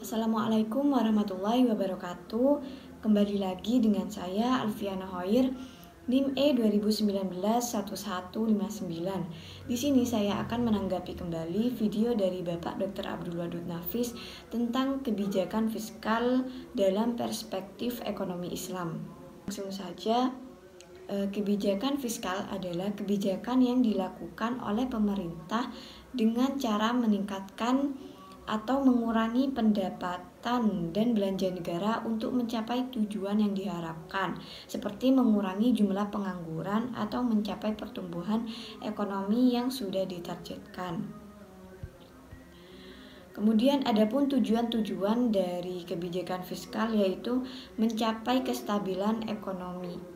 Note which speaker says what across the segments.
Speaker 1: Assalamualaikum warahmatullahi wabarakatuh. Kembali lagi dengan saya Alfiana Hoir, NIM E 2019 1159. Di sini saya akan menanggapi kembali video dari Bapak Dr. Abdul Wadud Nafis tentang kebijakan fiskal dalam perspektif ekonomi Islam. Langsung saja, kebijakan fiskal adalah kebijakan yang dilakukan oleh pemerintah dengan cara meningkatkan atau mengurangi pendapatan dan belanja negara untuk mencapai tujuan yang diharapkan, seperti mengurangi jumlah pengangguran atau mencapai pertumbuhan ekonomi yang sudah ditargetkan. Kemudian adapun tujuan-tujuan dari kebijakan fiskal yaitu mencapai kestabilan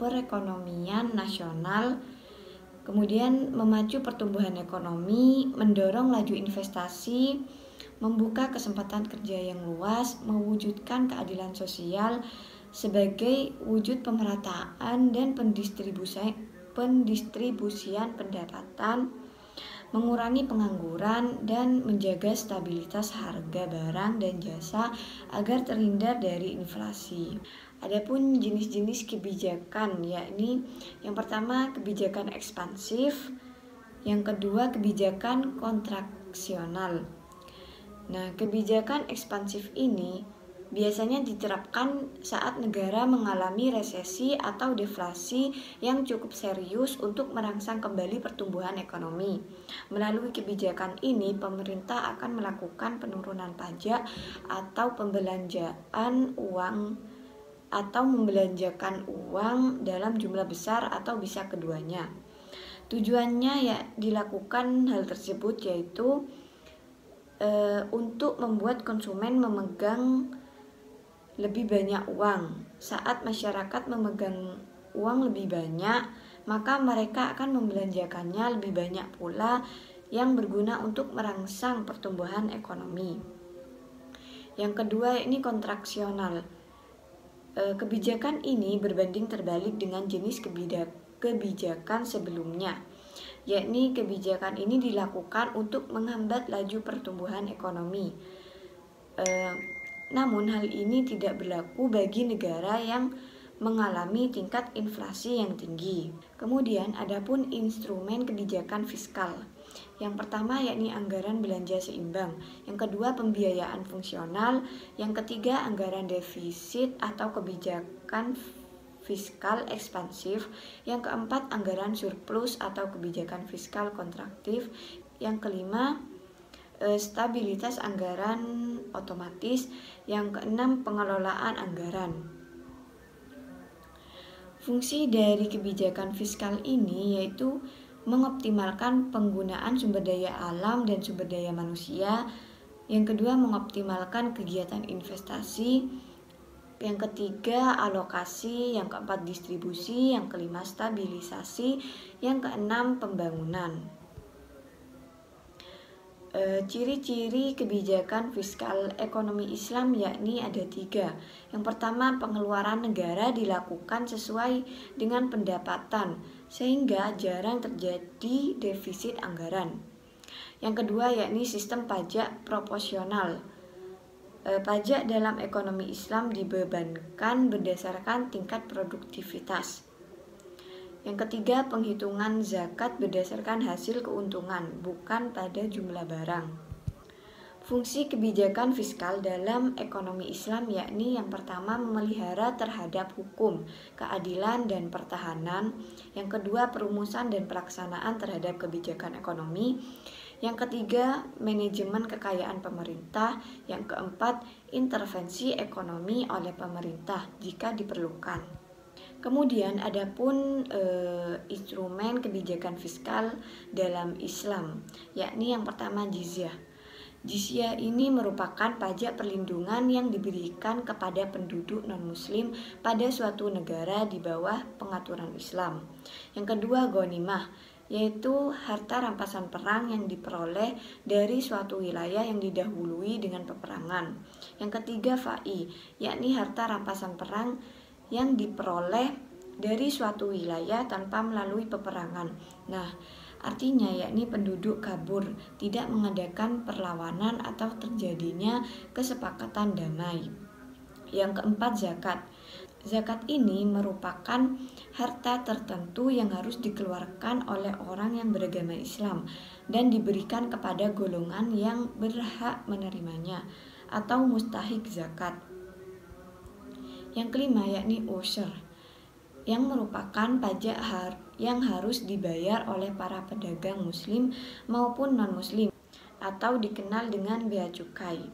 Speaker 1: perekonomian nasional, kemudian memacu pertumbuhan ekonomi, mendorong laju investasi, membuka kesempatan kerja yang luas, mewujudkan keadilan sosial sebagai wujud pemerataan dan pendistribusian pendapatan, mengurangi pengangguran, dan menjaga stabilitas harga barang dan jasa agar terhindar dari inflasi. Adapun jenis-jenis kebijakan, yakni yang pertama kebijakan ekspansif, yang kedua kebijakan kontraksional. Nah, kebijakan ekspansif ini biasanya diterapkan saat negara mengalami resesi atau deflasi yang cukup serius untuk merangsang kembali pertumbuhan ekonomi. Melalui kebijakan ini, pemerintah akan melakukan penurunan pajak atau membelanjakan uang dalam jumlah besar atau bisa keduanya. Tujuannya ya dilakukan hal tersebut yaitu untuk membuat konsumen memegang lebih banyak uang. Saat masyarakat memegang uang lebih banyak, maka mereka akan membelanjakannya lebih banyak pula, yang berguna untuk merangsang pertumbuhan ekonomi. Yang kedua, ini kontraksional. Kebijakan ini berbanding terbalik dengan jenis kebijakan sebelumnya, yakni kebijakan ini dilakukan untuk menghambat laju pertumbuhan ekonomi. Namun hal ini tidak berlaku bagi negara yang mengalami tingkat inflasi yang tinggi. Kemudian adapun instrumen kebijakan fiskal. Yang pertama yakni anggaran belanja seimbang, yang kedua pembiayaan fungsional, yang ketiga anggaran defisit atau kebijakan fiskal ekspansif, yang keempat anggaran surplus atau kebijakan fiskal kontraktif, yang kelima stabilitas anggaran otomatis, yang keenam pengelolaan anggaran. Fungsi dari kebijakan fiskal ini yaitu mengoptimalkan penggunaan sumber daya alam dan sumber daya manusia, yang kedua mengoptimalkan kegiatan investasi, yang ketiga alokasi, yang keempat distribusi, yang kelima stabilisasi, yang keenam pembangunan. Ciri-ciri kebijakan fiskal ekonomi Islam yakni ada 3. Yang pertama, pengeluaran negara dilakukan sesuai dengan pendapatan sehingga jarang terjadi defisit anggaran. Yang kedua yakni sistem pajak proporsional. Pajak dalam ekonomi Islam dibebankan berdasarkan tingkat produktivitas. Yang ketiga, penghitungan zakat berdasarkan hasil keuntungan, bukan pada jumlah barang. Fungsi kebijakan fiskal dalam ekonomi Islam yakni yang pertama memelihara terhadap hukum, keadilan, dan pertahanan. Yang kedua, perumusan dan pelaksanaan terhadap kebijakan ekonomi. Yang ketiga, manajemen kekayaan pemerintah. Yang keempat, intervensi ekonomi oleh pemerintah jika diperlukan. Kemudian adapun instrumen kebijakan fiskal dalam Islam, yakni yang pertama jizyah. Jizyah ini merupakan pajak perlindungan yang diberikan kepada penduduk non-muslim pada suatu negara di bawah pengaturan Islam. Yang kedua ghanimah, yaitu harta rampasan perang yang diperoleh dari suatu wilayah yang didahului dengan peperangan. Yang ketiga fai, yakni harta rampasan perang yang diperoleh dari suatu wilayah tanpa melalui peperangan. Nah, Artinya yakni penduduk kabur, tidak mengadakan perlawanan atau terjadinya kesepakatan damai. Yang keempat, zakat. Zakat ini merupakan harta tertentu yang harus dikeluarkan oleh orang yang beragama Islam dan diberikan kepada golongan yang berhak menerimanya atau mustahik zakat. Yang kelima yakni usyr, yang merupakan pajak yang harus dibayar oleh para pedagang muslim maupun non-muslim atau dikenal dengan bea cukai.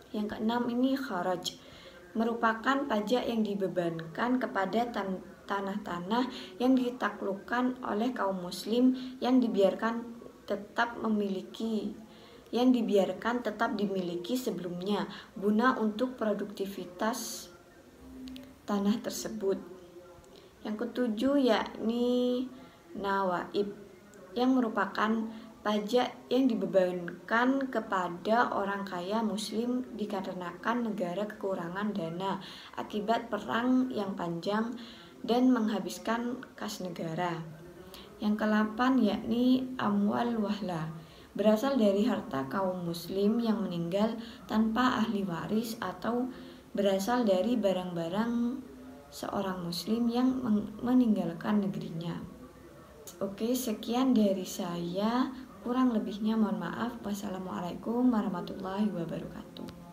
Speaker 1: Yang keenam ini kharaj, merupakan pajak yang dibebankan kepada tanah-tanah yang ditaklukkan oleh kaum muslim yang dibiarkan tetap dimiliki sebelumnya guna untuk produktivitas tanah tersebut. Yang ketujuh yakni nawaib, yang merupakan pajak yang dibebankan kepada orang kaya muslim dikarenakan negara kekurangan dana akibat perang yang panjang dan menghabiskan kas negara. Yang ke-8 yakni amwal wahla, berasal dari harta kaum muslim yang meninggal tanpa ahli waris atau berasal dari barang-barang seorang muslim yang meninggalkan negerinya. Oke, sekian dari saya. Kurang lebihnya mohon maaf. Wassalamualaikum warahmatullahi wabarakatuh.